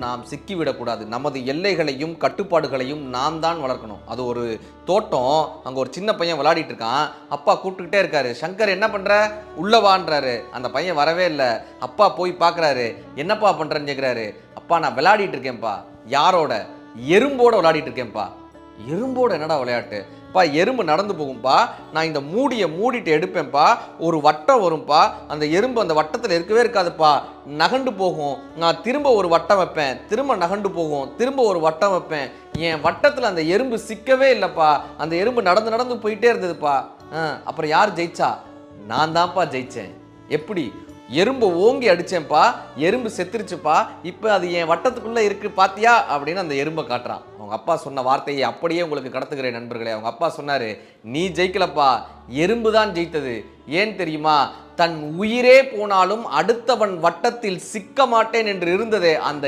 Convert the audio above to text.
நாம் சிக்கிவிடக்கூடாது. நமது எல்லைகளையும் கட்டுப்பாடுகளையும் நாம் தான் வளர்க்கணும். அது ஒரு தோட்டம். அங்கே ஒரு சின்ன பையன் விளையாடிட்டு இருக்கான். அப்பா கூப்பிட்டுக்கிட்டே இருக்காரு. சங்கர் என்ன பண்ற, உள்ள வான்றாரு. அந்த பையன் வரவே இல்லை. அப்பா போய் பார்க்குறாரு. என்னப்பா பண்றேன்னு கேட்குறாரு. அப்பா நான் விளையாடிட்டு இருக்கேன்ப்பா. யாரோட? எறும்போட விளையாடிட்டு இருக்கேன்ப்பா. எறும்போட என்னடா விளையாட்டு? பா எறும்பு நடந்து போகும்பா, நான் இந்த மூடியை மூடிட்டு எடுப்பேன்ப்பா, ஒரு வட்டம் வரும்பா, அந்த எறும்பு அந்த வட்டத்தில் இருக்கவே இருக்காதுப்பா, நகண்டு போகும். நான் திரும்ப ஒரு வட்டம் வைப்பேன், திரும்ப நகண்டு போகும், திரும்ப ஒரு வட்டம் வைப்பேன். என் வட்டத்தில் அந்த எறும்பு சிக்கவே இல்லைப்பா, அந்த எறும்பு நடந்து நடந்து போயிட்டே இருந்ததுப்பா. அப்புறம் யார் ஜெயிச்சா? நான் தான்ப்பா ஜெயிச்சேன். எப்படி? எறும்பை ஓங்கி அடிச்சேன்ப்பா, எறும்பு செத்துருச்சுப்பா, இப்போ அது என் வட்டத்துக்குள்ளே இருக்கு பாத்தியா அப்படின்னு அந்த எறும்பை காட்டுறான். அவங்க அப்பா சொன்ன வார்த்தையை அப்படியே உங்களுக்கு கடத்துகிறேன் நண்பர்களே. அவங்க அப்பா சொன்னாரு, நீ ஜெயிக்கலப்பா, எறும்பு தான் ஜெயித்தது. ஏன் தெரியுமா? தன் உயிரே போனாலும் அடுத்தவன் வட்டத்தில் சிக்க மாட்டேன் என்று இருந்ததே அந்த